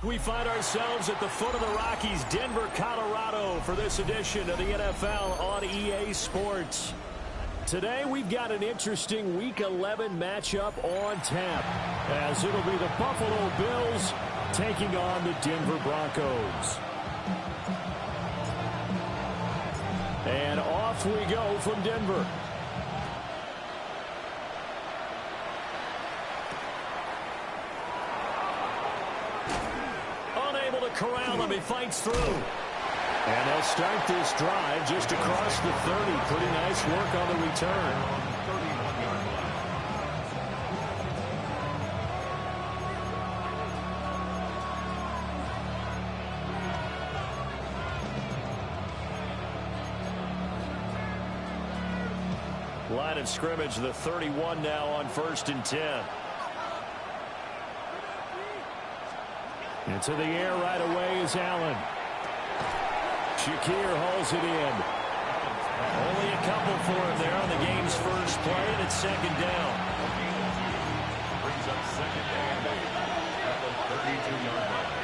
We find ourselves at the foot of the Rockies, Denver, Colorado, for this edition of the NFL on EA Sports. Today, we've got an interesting Week 11 matchup on tap, as it'll be the Buffalo Bills taking on the Denver Broncos. And off we go from Denver. Corral him, he fights through. And they'll start this drive just across the 30. Pretty nice work on the return. Line of scrimmage, the 31 now on 1st and 10. Into the air right away is Allen. Shakir hauls it in. Only a couple for him there on the game's first play, and it's 2nd down. Brings up 2nd down at the 32-yard line.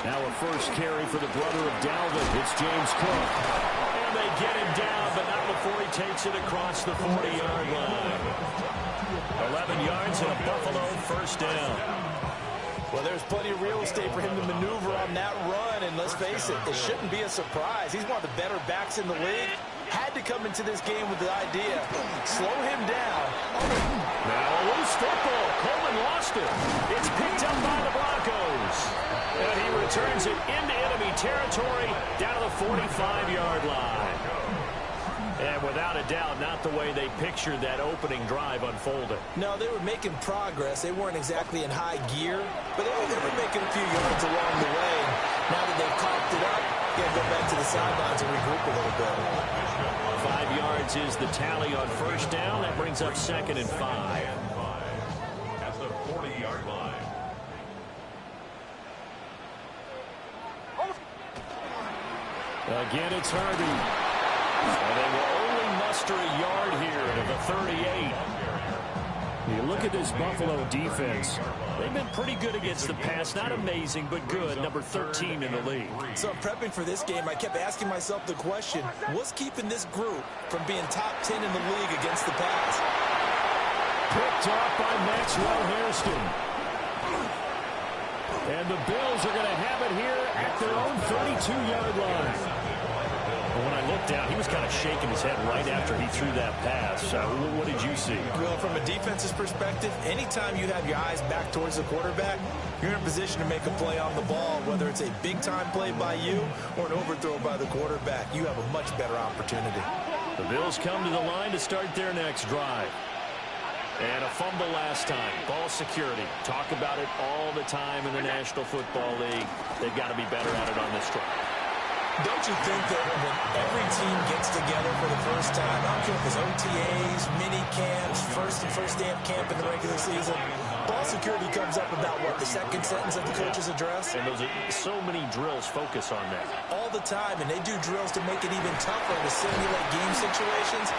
Now a first carry for the brother of Dalvin. It's James Cook. And they get him down, but not before he takes it across the 40-yard line. 11 yards and a Buffalo first down. Well, there's plenty of real estate for him to maneuver on that run, and let's face it, it shouldn't be a surprise. He's one of the better backs in the league. Had to come into this game with the idea, slow him down. Now a loose football. Coleman lost it. It's picked up by the Broncos. And he returns it into enemy territory down to the 45-yard line. And without a doubt, not the way they pictured that opening drive unfolded. No, they were making progress. They weren't exactly in high gear, but they were making a few yards along the way. Now that they've cocked it up, you got to go back to the sidelines and regroup a little bit. 5 yards is the tally on first down. That brings up 2nd and 5. At the 40-yard line. Again, it's Harvey. And they will only muster a yard here to the 38. You look at this Buffalo defense. They've been pretty good against the pass. Not amazing, but good. Number 13 in the league. So prepping for this game, I kept asking myself the question, what's keeping this group from being top 10 in the league against the pass? Picked off by Maxwell Hairston. And the Bills are going to have it here at their own 32-yard line. When I looked down, he was kind of shaking his head right after he threw that pass. What did you see? Well, from a defense's perspective, anytime you have your eyes back towards the quarterback, you're in a position to make a play on the ball, whether it's a big-time play by you or an overthrow by the quarterback. You have a much better opportunity. The Bills come to the line to start their next drive. And a fumble last time. Ball security. Talk about it all the time in the National Football League. They've got to be better at it on this drive. Don't you think that when every team gets together for the first time, I don't care if it's OTAs, mini camps, first day of camp in the regular season, ball security comes up about, what, the second sentence of the coach's address? And those are so many drills focus on that. All the time, and they do drills to make it even tougher to simulate game situations.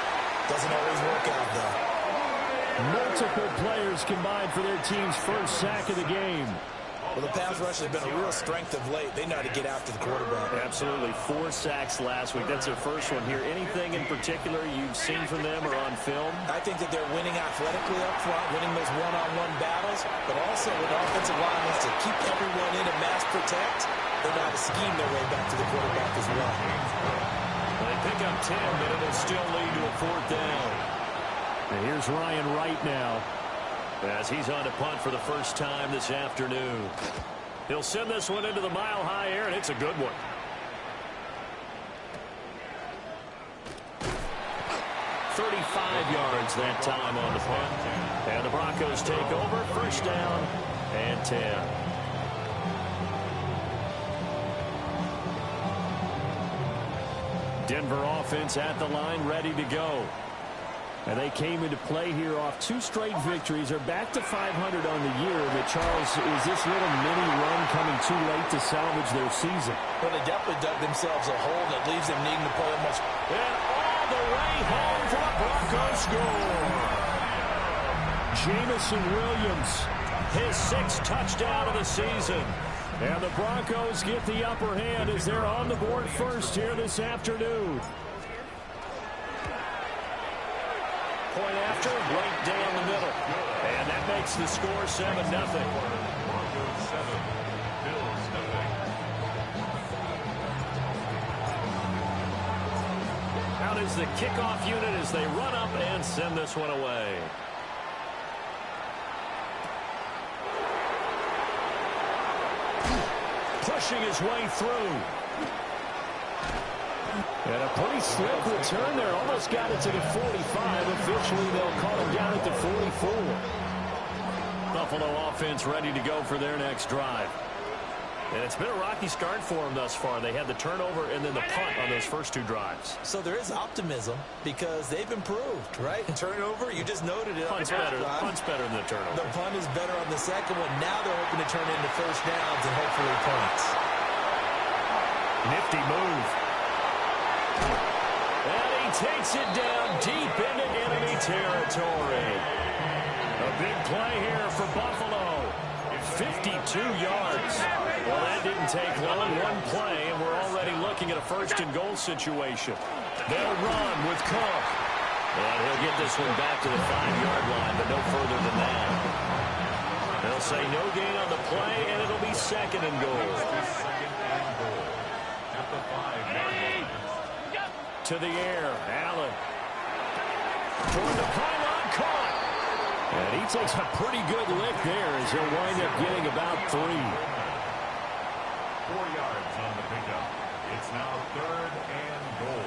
Doesn't always work out, though. Multiple players combined for their team's first sack of the game. Well, the pass rush has been a real strength of late. They know how to get after the quarterback. Absolutely. 4 sacks last week. That's their first one here. Anything in particular you've seen from them or on film? I think that they're winning athletically up front, winning those one-on-one battles, but also with offensive line wants to keep everyone in and mass protect. They know how to scheme their way back to the quarterback as well. They pick up 10, but it'll still lead to a 4th down. And here's Ryan Wright now, as he's on to punt for the first time this afternoon. He'll send this one into the mile-high air, and it's a good one. yards that time on the punt. And the Broncos take over. First down and 10. Denver offense at the line, ready to go. And they came into play here off 2 straight victories. They're back to 500 on the year. But, Charles, is this little mini run coming too late to salvage their season? Well, they definitely dug themselves a hole that leaves them needing to play a much... And all the way home for the Broncos score. Jamison Williams His 6th touchdown of the season. And the Broncos get the upper hand as they're on the board first here this afternoon. Point after, right down the middle. And that makes the score 7-0. Out is the kickoff unit as they run up and send this one away. Pushing his way through. And a pretty slick return there. Almost got it to the 45. Officially, they'll call him down at the 44. Buffalo offense ready to go for their next drive. And it's been a rocky start for them thus far. They had the turnover and then the punt on those first 2 drives. So there is optimism because they've improved, right? Turnover, you just noted it. Punt's better than the turnover. The punt is better on the second one. Now they're hoping to turn into first downs and hopefully punts. Nifty move. And he takes it down deep into enemy territory. A big play here for Buffalo. 52 yards. Well, that didn't take long. One play, and we're already looking at a 1st and goal situation. They'll run with Cook. And he'll get this one back to the 5-yard line, but no further than that. They'll say no gain on the play, and it'll be 2nd and goal. To the air, Allen. Toward the pylon, caught. And he takes a pretty good lick there as he'll wind up getting about 3. 4 yards on the pickup. It's now 3rd and goal.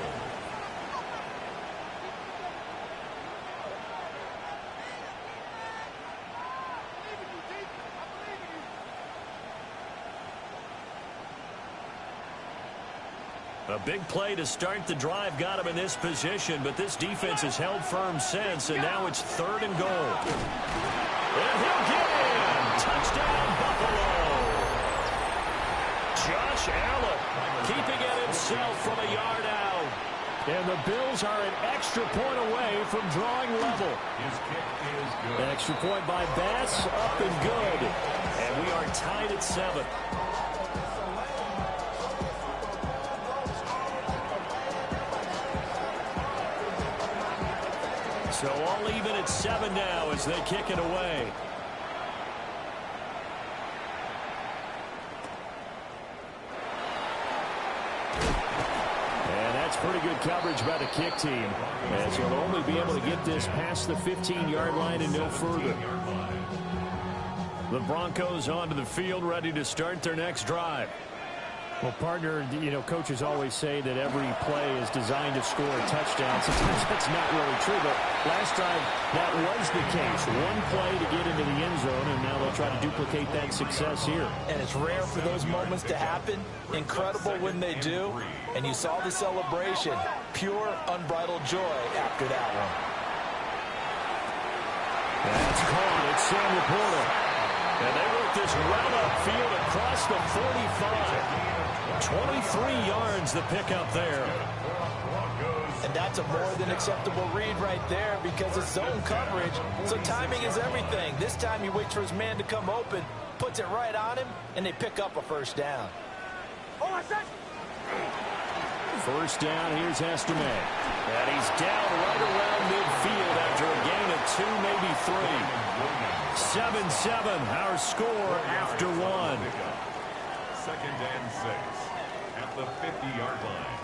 A big play to start the drive got him in this position, but this defense has held firm since, and now it's 3rd and goal. And he'll get in! Touchdown, Buffalo! Josh Allen keeping it himself from a yard out. And the Bills are an extra point away from drawing level. His kick is good. Extra point by Bass, up and good. And we are tied at 7. So all even at 7 now as they kick it away. And that's pretty good coverage by the kick team, as he'll only be able to get this past the 15-yard line and no further. The Broncos onto the field, ready to start their next drive. Well, partner, coaches always say that every play is designed to score a touchdown. Sometimes that's not really true, but last drive, that was the case. One play to get into the end zone, and now they'll try to duplicate that success here. And it's rare for those moments to happen. Incredible when they do. And you saw the celebration. Pure, unbridled joy after that one. That's caught. It's Sam Laporta. And they work this right upfield across the 45. 23 yards the pickup there. And that's a more than acceptable read right there because it's zone coverage, so timing is everything. This time he waits for his man to come open, puts it right on him, and they pick up a first down. First down, here's Estime. And he's down right around midfield after a gain of 2, maybe 3. 7-7, our score after 1. 2nd and 6 at the 50-yard line.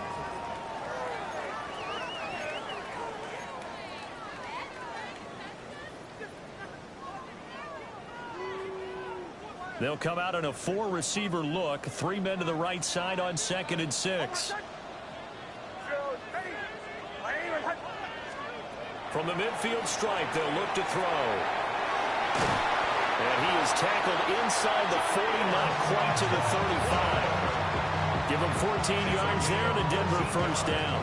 They'll come out in a 4-receiver look. 3 men to the right side on 2nd and 6. From the midfield stripe, they'll look to throw. And he is tackled inside the 40, not quite to the 35. Give him 14 yards there, the Denver first down.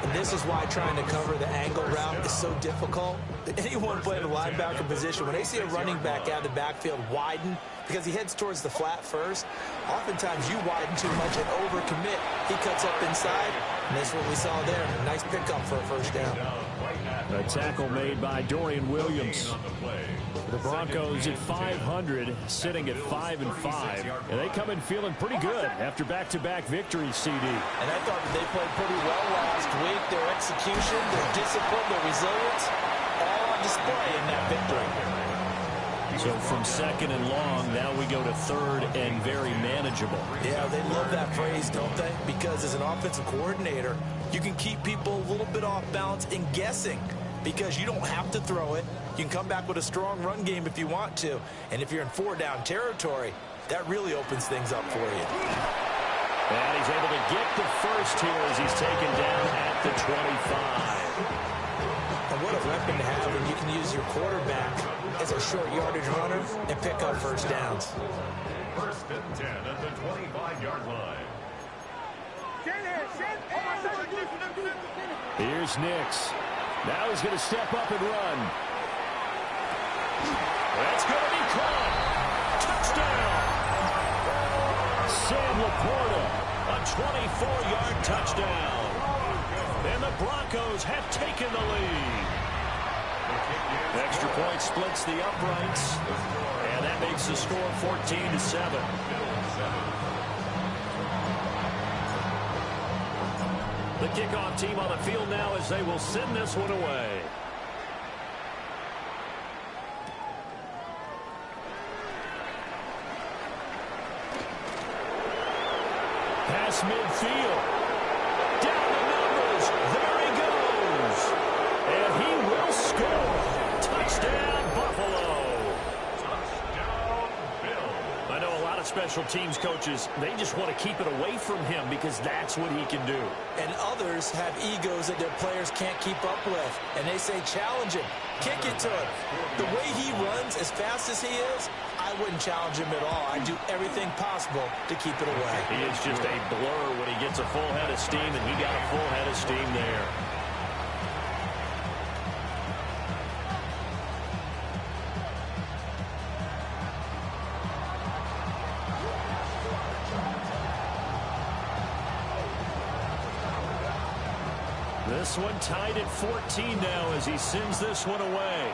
And this is why trying to cover the angle route is so difficult. Anyone playing the linebacker position, when they see a running back out of the backfield widen, because he heads towards the flat first, oftentimes you widen too much and overcommit. He cuts up inside, and that's what we saw there. A nice pickup for a first down. A tackle made by Dorian Williams. The Broncos at 500, sitting at 5-5. And they come in feeling pretty good after back-to-back victories, CD. And I thought that they played pretty well last week. Their execution, their discipline, their resilience, all on display in that victory. So from second and long, now we go to third and very manageable. Yeah, they love that phrase, don't they? Because as an offensive coordinator, you can keep people a little bit off balance and guessing because you don't have to throw it. You can come back with a strong run game if you want to. And if you're in four-down territory, that really opens things up for you. And he's able to get the first here as he's taken down at the 25. And what a weapon to have when you can use your quarterback as a short yardage runner and pick up first downs. First and 10 at the 25-yard line. Here's Nix. Now he's going to step up and run. That's going to be caught. Touchdown. Sam Laporta, a 24-yard touchdown. And the Broncos have taken the lead. Extra point splits the uprights, and that makes the score 14-7. The kickoff team on the field now as they will send this one away. Pass midfield. Down the numbers. There he goes. And he will score. Touchdown, Buffalo. Touchdown, Bill. I know a lot of special teams coaches, they just want to keep it away from him because that's what he can do. And others have egos that their players can't keep up with. And they say, challenge him. Kick it to him. The way he runs as fast as he is, I wouldn't challenge him at all. I'd do everything possible to keep it away. He is just a blur when he gets a full head of steam, and he got a full head of steam there. This one tied at 14 now as he sends this one away.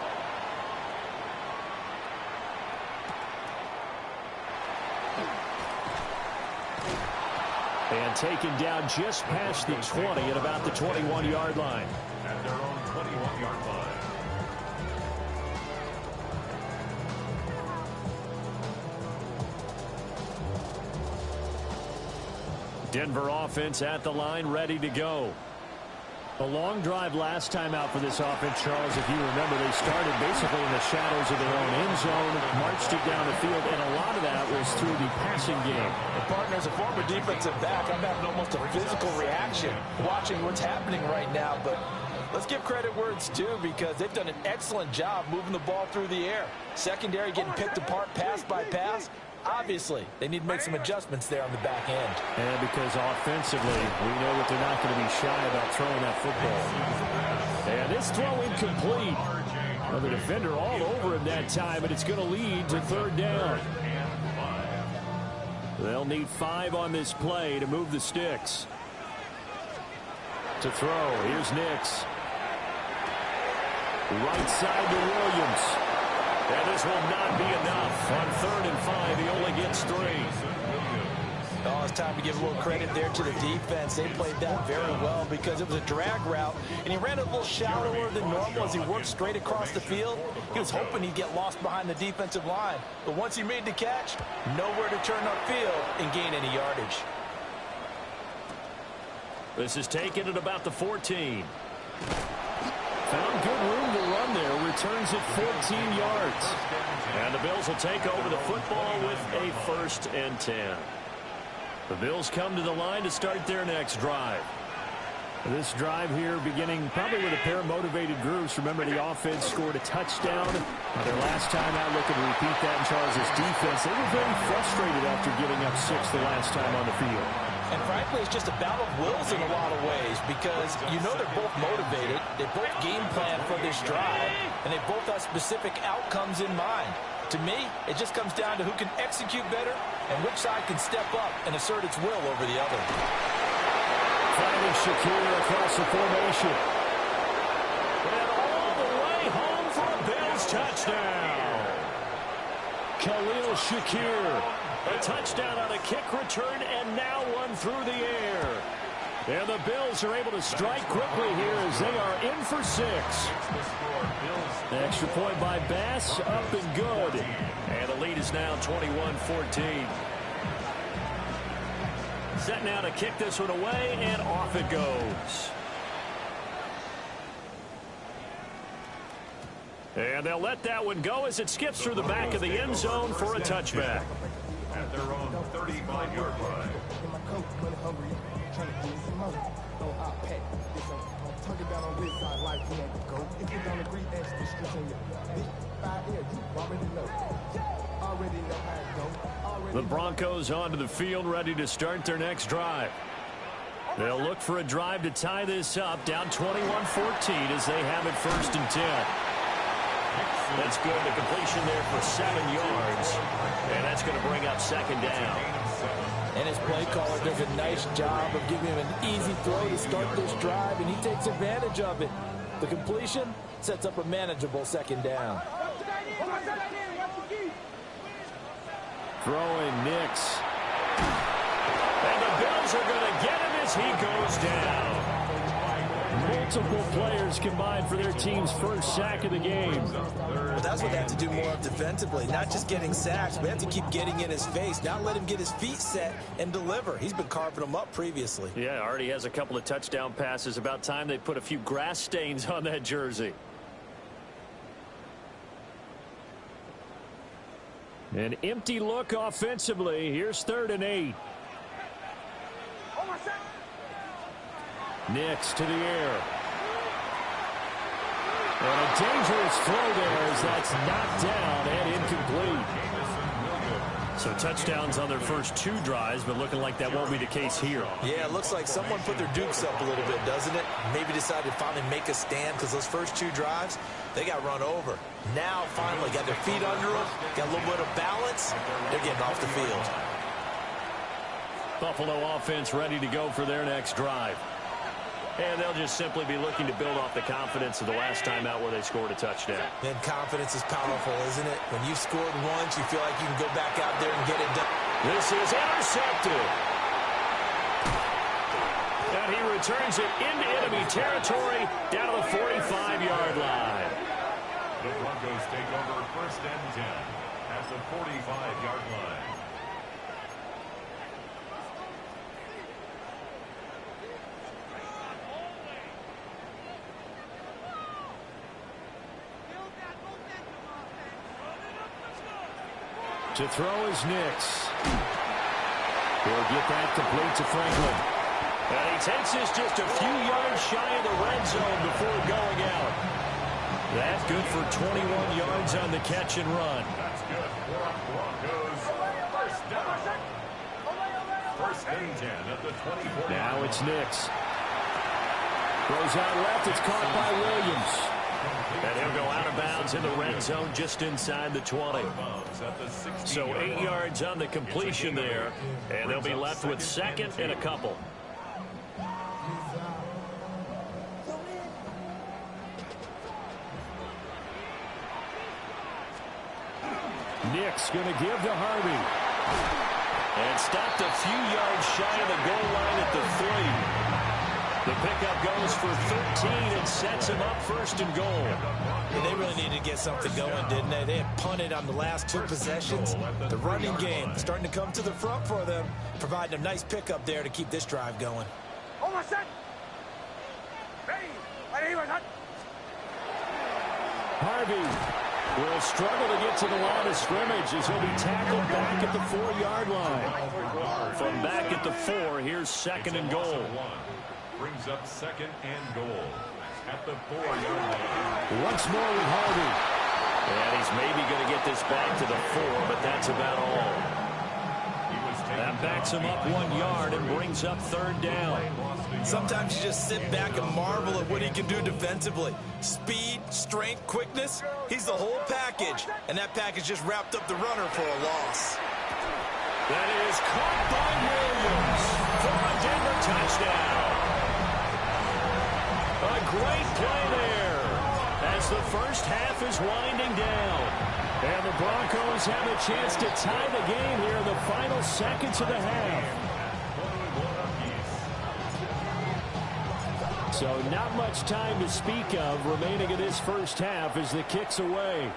And taken down just past the 20 at about the 21-yard line. At their own 21-yard line. Denver offense at the line, ready to go. A long drive last time out for this offense, Charles. If you remember, they started basically in the shadows of their own end zone, marched it down the field, and a lot of that was through the passing game. And partner, as a former defensive back, I'm having almost a physical reaction watching what's happening right now. But let's give credit where it's due because they've done an excellent job moving the ball through the air. Secondary getting picked apart pass by pass. Obviously, they need to make some adjustments there on the back end. And because offensively, we know that they're not going to be shy about throwing that football. And this throw incomplete. Well, the defender all over him that time, and it's going to lead to third down. They'll need 5 on this play to move the sticks. To throw, here's Nix. Right side to Williams. And this will not be enough. On 3rd and 5, he only gets 3. Oh, it's time to give a little credit there to the defense. They played that very well because it was a drag route, and he ran a little shallower than normal as he worked straight across the field. He was hoping he'd get lost behind the defensive line. But once he made the catch, nowhere to turn upfield and gain any yardage. This is taken at about the 14. Found good room to run there. Returns it 14 yards. And the Bills will take over the football with a 1st and 10. The Bills come to the line to start their next drive. This drive here beginning probably with a pair of motivated groups. Remember, the offense scored a touchdown. Their last time out, looking to repeat that in Charles's defense. They were very frustrated after giving up 6 the last time on the field. And frankly, it's just a battle of wills in a lot of ways because you know they're both motivated. They both game plan for this drive, and they both have specific outcomes in mind. To me, it just comes down to who can execute better and which side can step up and assert its will over the other. Finding Shakir across the formation. And all the way home for a Bills touchdown. Khalil Shakir. A touchdown on a kick return, and now one through the air. And the Bills are able to strike quickly here as they are in for 6. The extra point by Bass, up and good. And the lead is now 21-14. Set now to kick this one away, and off it goes. And they'll let that one go as it skips through the back of the end zone for a touchback. At their own 35-yard line. The Broncos onto the field, ready to start their next drive. They'll look for a drive to tie this up, down 21-14 as they have it 1st and 10. That's good. The completion there for 7 yards. And that's going to bring up 2nd down. And his play caller does a nice job of giving him an easy throw to start this drive, and he takes advantage of it. The completion sets up a manageable 2nd down. Throwing Nix. And the Bills are going to get him as he goes down. Multiple players combined for their team's first sack of the game. Well, that's what they have to do more of defensively. Not just getting sacks, but they have to keep getting in his face. Not let him get his feet set and deliver. He's been carving them up previously. Yeah, already has a couple of touchdown passes. About time they put a few grass stains on that jersey. An empty look offensively. Here's 3rd and 8. Nix to the air. And a dangerous throw there as that's knocked down and incomplete. So touchdowns on their first 2 drives, but looking like that won't be the case here. Yeah, it looks like someone put their dukes up a little bit, doesn't it? Maybe decided to finally make a stand because those first 2 drives, they got run over. Now, finally, got their feet under them, got a little bit of balance. They're getting off the field. Buffalo offense ready to go for their next drive. And they'll just simply be looking to build off the confidence of the last time out where they scored a touchdown. And confidence is powerful, isn't it? When you've scored once, you feel like you can go back out there and get it done. This is intercepted. And he returns it into enemy territory down to the 45-yard line. The Broncos take over 1st and 10 at the 45-yard line. To throw is Nix. He'll get that complete to Franklin. And he takes this just a few yards shy of the red zone before going out. That's good for 21 yards on the catch and run. That's good for Broncos. 1st and 10 at the 24. Now it's Nix. Throws out left. It's caught by Williams. And he'll go out of bounds in the red zone just inside the 20. So 8 yards on the completion there. And they'll be left with 2nd and a couple. Nix going to give to Harvey. And stopped a few yards shy of the goal line at the 3. The pickup goes for 13 and sets him up 1st and goal. And they really needed to get something going, didn't they? They had punted on the last 2 possessions. The running game starting to come to the front for them, providing a nice pickup there to keep this drive going. Harvey will struggle to get to the line of scrimmage as he'll be tackled back at the 4-yard line. From back at the 4, here's 2nd and goal. Brings up 2nd and goal at the 4-yard line. Once more with Harvey. And he's maybe going to get this back to the 4, but that's about all. That backs him up 1 yard and brings up 3rd down. Sometimes you just sit back and marvel at what he can do defensively. Speed, strength, quickness, he's the whole package. And that package just wrapped up the runner for a loss. That is caught by Williams for a Denver touchdown. A great play there as as the first half is winding down. And the Broncos have a chance to tie the game here in the final seconds of the half. So not much time to speak of remaining in this first half as the kick's away.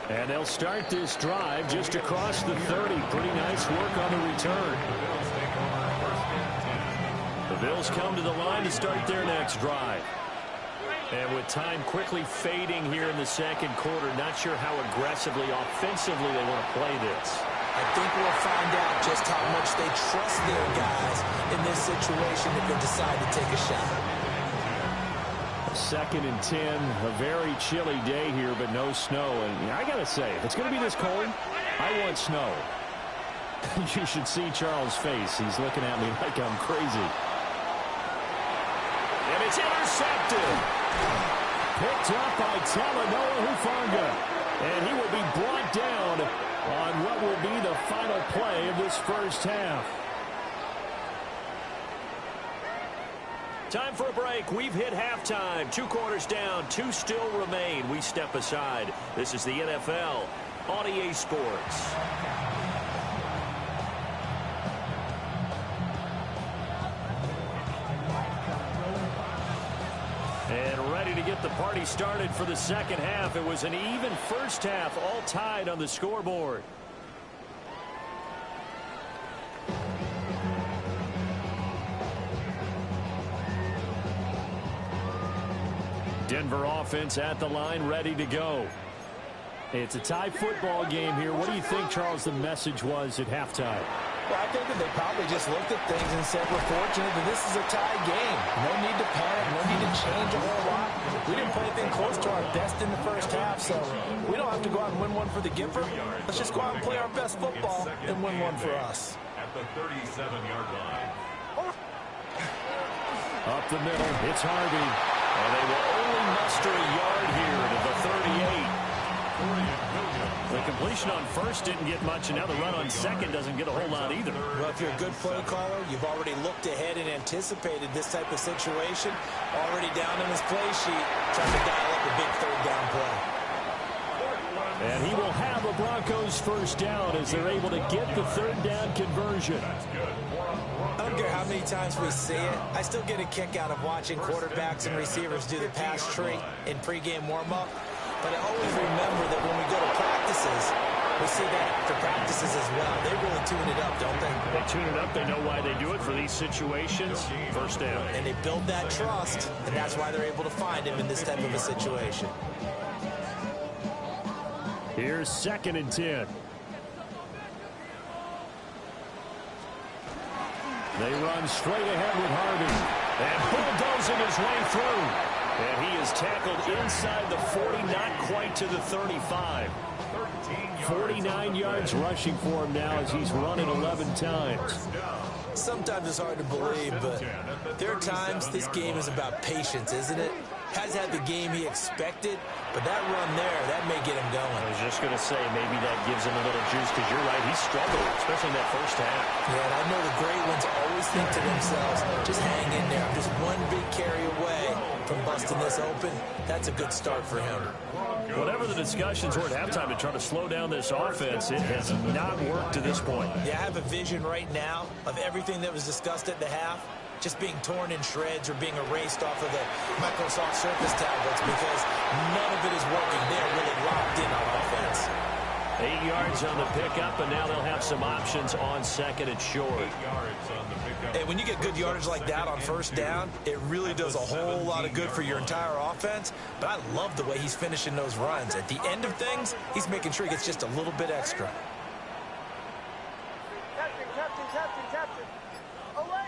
And they'll start this drive just across the 30. Pretty nice work on the return. The Bills come to the line to start their next drive. And with time quickly fading here in the second quarter, not sure how aggressively, offensively they want to play this. I think we'll find out just how much they trust their guys in this situation if they decide to take a shot. 2nd and 10, a very chilly day here, but no snow. And I got to say, if it's going to be this cold, I want snow. You should see Charles' face. He's looking at me like I'm crazy. And it's intercepted. Picked up by Talanoa Hufanga. And he will be brought down on what will be the final play of this first half. Time for a break. We've hit halftime. 2 quarters down. 2 still remain. We step aside. This is the NFL on EA Sports. And ready to get the party started for the second half. It was an even first half, all tied on the scoreboard. Denver offense at the line, ready to go. It's a tie football game here. What do you think, Charles, the message was at halftime? Well, I think that they probably just looked at things and said, we're fortunate that this is a tie game. No need to panic, no need to change a whole lot. We didn't play anything close to our best in the first half, so we don't have to go out and win one for the giver. Let's just go out and play our best football and win one for us. At the 37-yard line. Up the middle, it's Harvey. And they will only muster a yard here to the 38. The completion on first didn't get much, and now the run on second doesn't get a whole lot either. Well, if you're a good play caller, you've already looked ahead and anticipated this type of situation. Already down in his play sheet, trying to dial up a big third down play. And he will have a Broncos first down as they're able to get the third down conversion. I don't care how many times we see it. I still get a kick out of watching quarterbacks and receivers do the pass tree in pregame warm-up. But I always remember that when we go to practices, we see that after practices as well. They really tune it up, don't they? They tune it up. They know why they do it for these situations. First down. And they build that trust, and that's why they're able to find him in this type of a situation. Here's 2nd and 10. They run straight ahead with Harvey. And bulldozing his way through. And he is tackled inside the 40, not quite to the 35. 49 yards rushing for him now as he's running 11 times. Sometimes it's hard to believe, but there are times this game is about patience, isn't it? Has had the game he expected, but that run there, that may get him going. I was just going to say, maybe that gives him a little juice, because you're right, he struggled, especially in that first half. Yeah, and I know the great ones always think to themselves, just hang in there. I'm just one big carry away from busting this open. That's a good start for him. Whatever the discussions were at halftime to try to slow down this offense, it has not worked to this point. Yeah, I have a vision right now of everything that was discussed at the half just being torn in shreds or being erased off of the Microsoft Surface tablets because none of it is working. They're really locked in on offense. 8 yards on the pickup, and now they'll have some options on second and short. 8 yards on the pickup. And when you get good yardage like that on first down, it really does a whole lot of good for your entire offense. But I love the way he's finishing those runs. At the end of things, he's making sure he gets just a little bit extra. Captain. Away.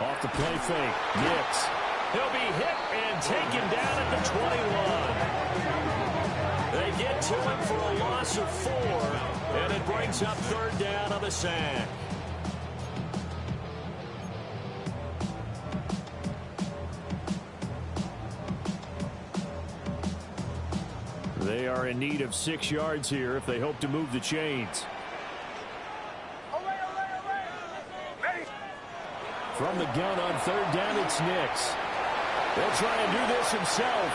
Off the play fake. Nix. He'll be hit and taken down at the 21. They get to him for a loss of 4, and it brings up third down on the sack. They are in need of 6 yards here if they hope to move the chains. From the gun on third down, it's Nix. He'll try and do this himself.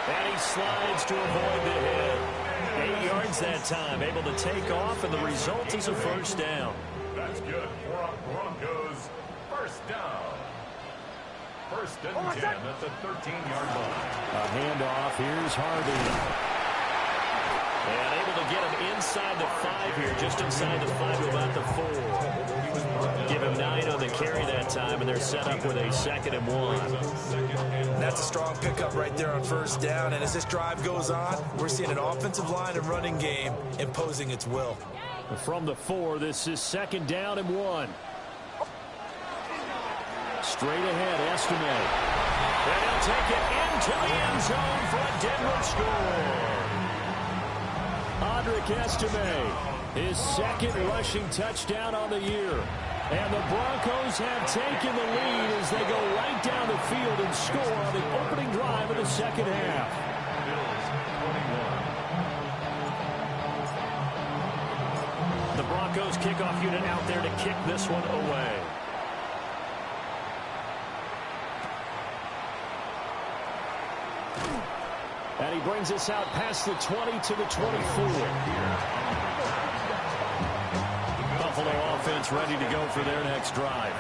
And he slides to avoid the hit. 8 yards that time, able to take off, and the result is a first down. That's good for a Broncos first down. First and 10 at the 13-yard line. A handoff. Here's Harvey. And able to get him inside the 5 here, just inside the 5 to about the 4. Give him 9 on the carry that time, and they're set up with a 2nd and 1. That's a strong pickup right there on first down. And as this drive goes on, we're seeing an offensive line and running game imposing its will. From the 4, this is 2nd down and 1. Straight ahead, Estime. And he'll take it into the end zone for a Denver score. Audric Estime, his 2nd rushing touchdown on the year. And the Broncos have taken the lead as they go right down the field and score on the opening drive of the second half. The Broncos kickoff unit out there to kick this one away. And he brings us out past the 20 to the 24. Buffalo offense ready to go for their next drive.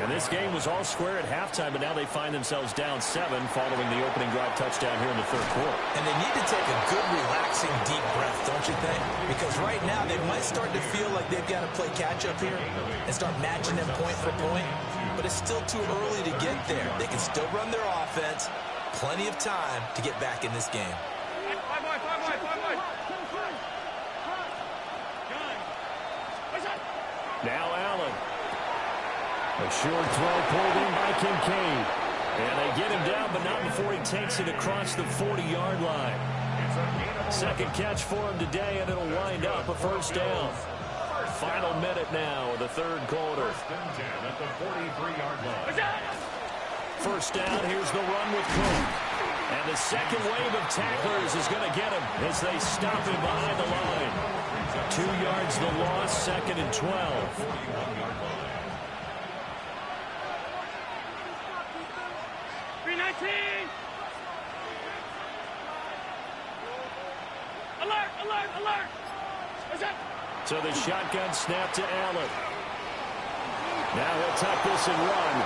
And this game was all square at halftime, but now they find themselves down 7 following the opening drive touchdown here in the third quarter. And they need to take a good, relaxing, deep breath, don't you think? Because right now they might start to feel like they've got to play catch-up here and start matching them point for point. But it's still too early to get there. They can still run their offense. Plenty of time to get back in this game. Now Allen. A short throw pulled in by Kincaid. And they get him down, but not before he takes it across the 40-yard line. 2nd catch for him today, and it'll wind up a first down. Final minute now of the third quarter. First and 10 at the 43-yard line. First down, here's the run with Cook. And the second wave of tacklers is going to get him as they stop him behind the line. 2 yards the loss, 2nd and 12. Alert, alert, alert! So the shotgun snap to Allen. Now he'll tuck this and run.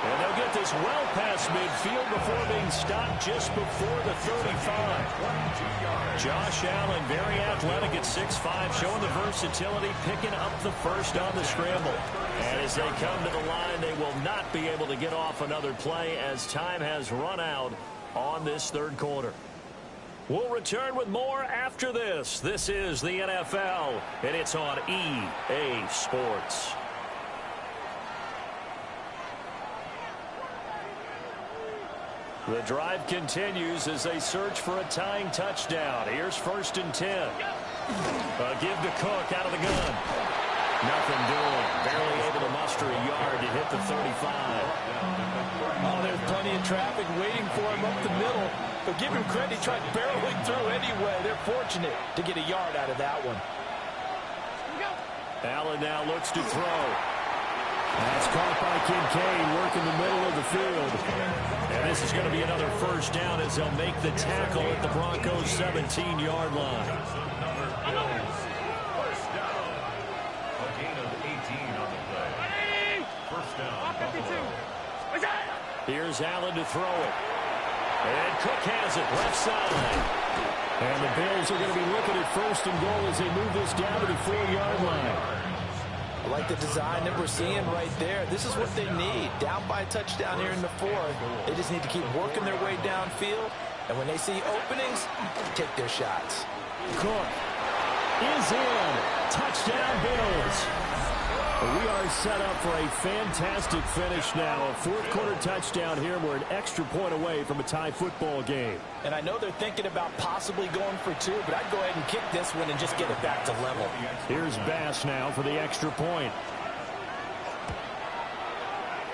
And they'll get this well past midfield before being stopped just before the 35. Josh Allen, very athletic at 6'5", showing the versatility, picking up the first on the scramble. And as they come to the line, they will not be able to get off another play as time has run out on this third quarter. We'll return with more after this. This is the NFL, and it's on EA Sports. The drive continues as they search for a tying touchdown. Here's 1st and 10. A give to Cook out of the gun. Nothing doing. Barely able to muster a yard to hit the 35. Oh, there's plenty of traffic waiting for him up the middle. But give him credit, he tried barreling through anyway. They're fortunate to get a yard out of that one. Allen now looks to throw. That's caught by Kincaid, working the middle of the field. And this is going to be another first down as they'll make the tackle at the Broncos' 17-yard line. First down. A gain of 18 on the play. First down, Buffalo. Here's Allen to throw it. And Cook has it, left side. And the Bills are going to be looking at 1st and goal as they move this down to the 4-yard line. I like the design that we're seeing right there. This is what they need. Down by a touchdown here in the 4th. They just need to keep working their way downfield. And when they see openings, take their shots. Cook is in. Touchdown, Bills. We are set up for a fantastic finish now. A 4th quarter touchdown here. We're an extra point away from a tie football game. And I know they're thinking about possibly going for 2, but I'd go ahead and kick this one and just get it back to level. Here's Bass now for the extra point.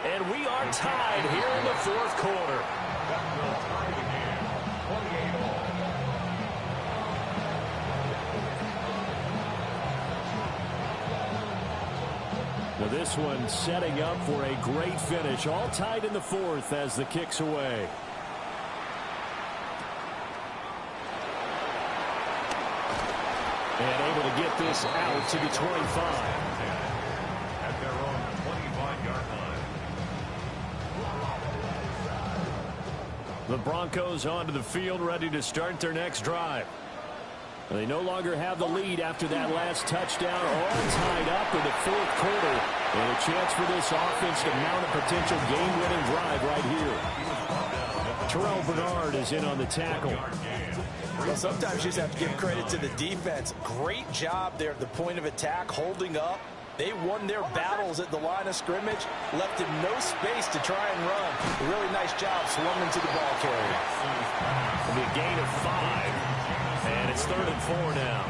And we are tied here in the 4th quarter. Well, this one setting up for a great finish. All tied in the fourth as the kick's away. And able to get this out to the 25. At their own 25-yard line. The Broncos onto the field, ready to start their next drive. They no longer have the lead after that last touchdown, all tied up in the fourth quarter. And a chance for this offense to mount a potential game-winning drive right here. Terrell Bernard is in on the tackle. Well, sometimes you just have to give credit to the defense. Great job there at the point of attack, holding up. They won their battles at the line of scrimmage, left him no space to try and run. A really nice job swarming to the ball carrier. It'll be a gain of 5, and it's 3rd and 4 now.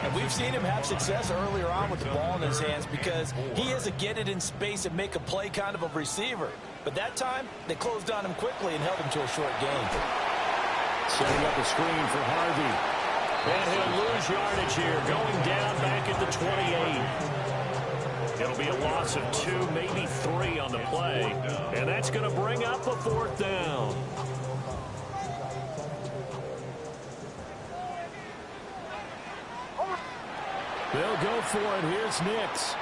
And we've seen him have success earlier on with the ball in his hands because he is a get it in space and make a play kind of a receiver. But that time, they closed on him quickly and held him to a short gain. Setting up a screen for Harvey. And he'll lose yardage here, going down back at the 28. It'll be a loss of 2, maybe 3 on the play. And that's going to bring up a 4th down. They'll go for it. Here's Nix.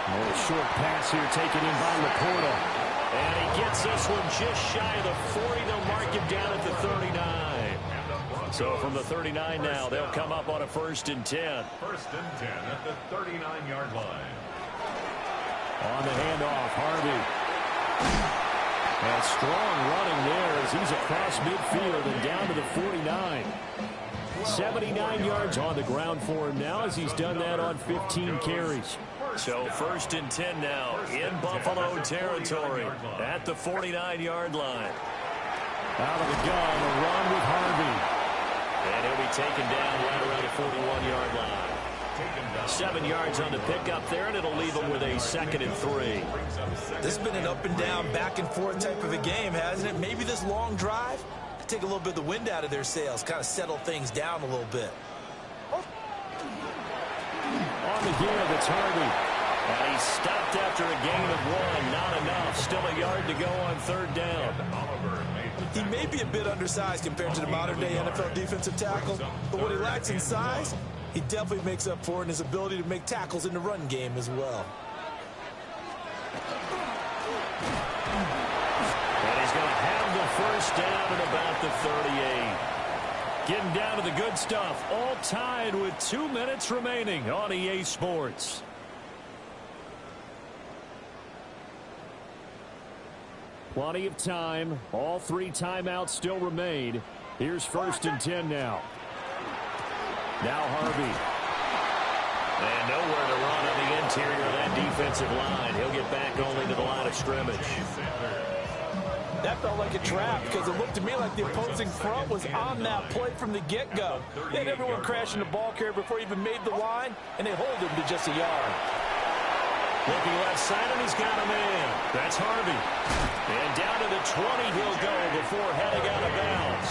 A short pass here taken in by Laporta. And he gets this one just shy of the 40. They'll mark him down at the 39. So from the 39 now, they'll come up on a 1st and 10. 1st and 10 at the 39-yard line. On the handoff, Harvey. And strong running there as he's across midfield and down to the 49. 79 yards on the ground for him now as he's done that on 15 carries. So 1st and 10 now in Buffalo territory at the 49-yard line. Out of the gun, a run with Harvey. And he'll be taken down right around the 41-yard line. 7 yards on the pickup there, and it'll leave him with a 2nd and 3. This has been an up and down, back and forth type of a game, hasn't it? Maybe this long drive could take a little bit of the wind out of their sails, kind of settle things down a little bit. On the give, it's Harvey. And he's stopped after a gain of 1. Not enough. Still a yard to go on 3rd down. He may be a bit undersized compared to the modern-day NFL defensive tackle, but what he lacks in size, he definitely makes up for in his ability to make tackles in the run game as well. And he's going to have the 1st down at about the 38. Getting down to the good stuff. All tied with 2 minutes remaining on EA Sports. Plenty of time. All 3 timeouts still remain. Here's 1st and 10 now. Now Harvey. And nowhere to run on the interior of that defensive line. He'll get back only to the line of scrimmage. That felt like a trap because it looked to me like the opposing front was on that play from the get-go. They had everyone crashing the ball carrier before he even made the line, and they hold him to just a yard. Looking left side, and he's got him in. That's Harvey. And down to the 20 he'll go before heading out of bounds.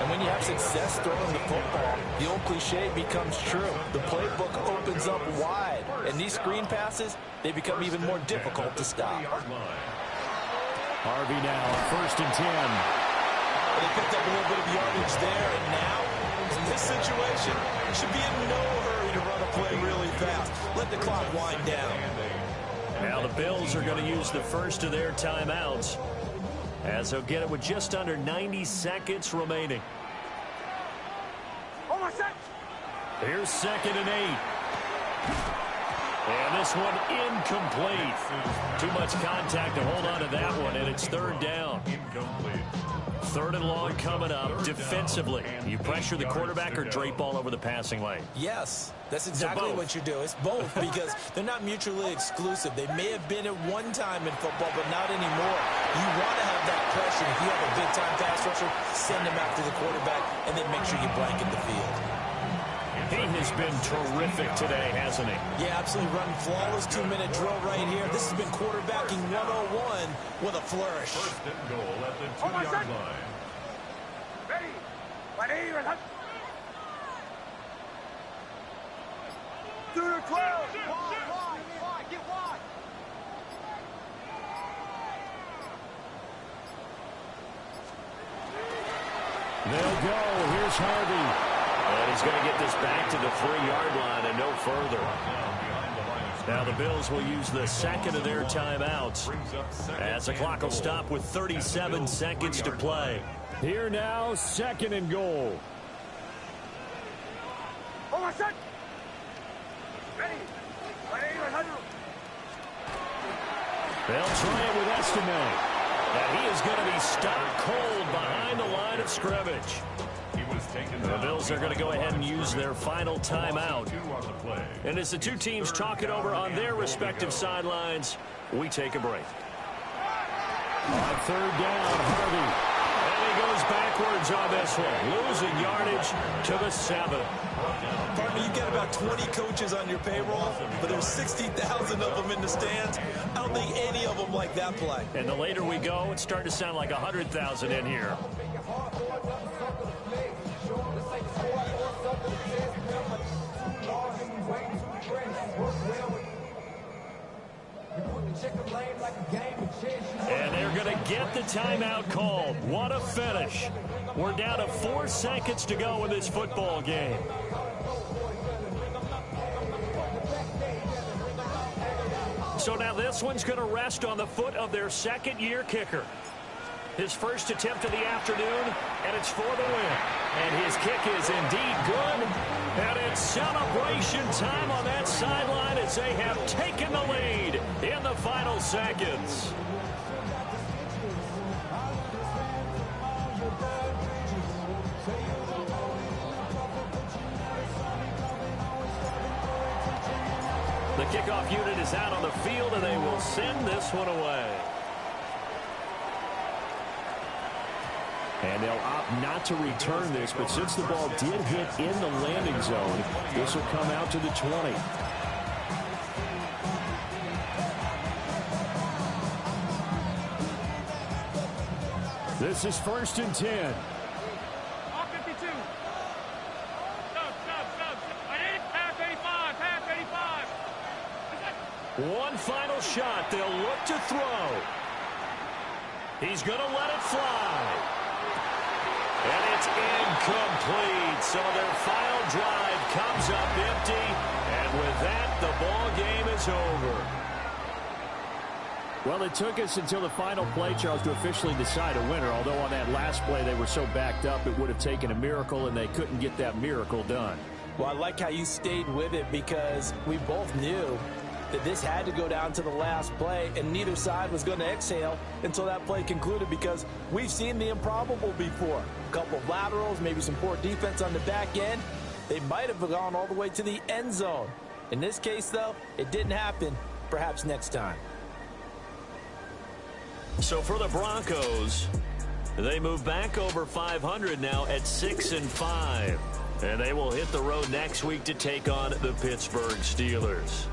And when you have success throwing the football, the old cliche becomes true. The playbook opens up wide, and these screen passes, they become even more difficult to stop. Harvey now on 1st and 10. They picked up a little bit of yardage there, and now, in this situation, should be in no hurry to run a play really fast. Let the clock wind down. Now the Bills are going to use the first of their timeouts as they'll get it with just under 90 seconds remaining. Here's 2nd and 8. And this one incomplete. Too much contact to hold on to that one, and it's 3rd down. 3rd and long coming up defensively. You pressure the quarterback or drape all over the passing lane? Yes, that's exactly what you do. It's both because they're not mutually exclusive. They may have been at one time in football, but not anymore. You want to have that pressure. If you have a big-time pass rusher, send him after the quarterback, and then make sure you blanket the field. He has been terrific today, hasn't he? Yeah, absolutely running flawless 2-minute drill right here. This has been quarterbacking 101 with a flourish. 1st and goal at the 2-yard line. Do the 12. Wide, get wide. They'll go. Here's Harvey. And he's going to get this back to the 3-yard line and no further. Now the Bills will use the second of their timeouts as the clock will stop with 37 seconds to play. Here now, 2nd and goal. Oh, my son. Ready. They'll try it with Estimate. And he is going to be stopped cold behind the line of scrimmage. The Bills are going to go ahead and use their final timeout. And as the two teams talk it over on their respective sidelines, we take a break. On 3rd down, Harvey. And he goes backwards on this one, losing yardage to the 7. Partner, you got about 20 coaches on your payroll, but there's 60,000 of them in the stands. I don't think any of them like that play. And the later we go, it's starting to sound like 100,000 in here. And they're going to get the timeout called. What a finish. We're down to 4 seconds to go in this football game. So now this one's going to rest on the foot of their 2nd-year kicker. His first attempt of the afternoon, and it's for the win. And his kick is indeed good. And it's celebration time on that sideline as they have taken the lead in the final seconds. The kickoff unit is out on the field, and they will send this one away. And they'll opt not to return this, but since the ball did hit in the landing zone, this will come out to the 20. This is 1st and 10. One final shot. They'll look to throw. He's going to let it fly. And it's incomplete. So their final drive comes up empty. And with that, the ball game is over. Well, it took us until the final play, Charles, to officially decide a winner. Although on that last play they were so backed up, it would have taken a miracle, and they couldn't get that miracle done. Well, I like how you stayed with it because we both knew that this had to go down to the last play, and neither side was going to exhale until that play concluded because we've seen the improbable before. A couple of laterals, maybe some poor defense on the back end. They might have gone all the way to the end zone. In this case, though, it didn't happen. Perhaps next time. So for the Broncos, they move back over 500 now at 6-5. And they will hit the road next week to take on the Pittsburgh Steelers.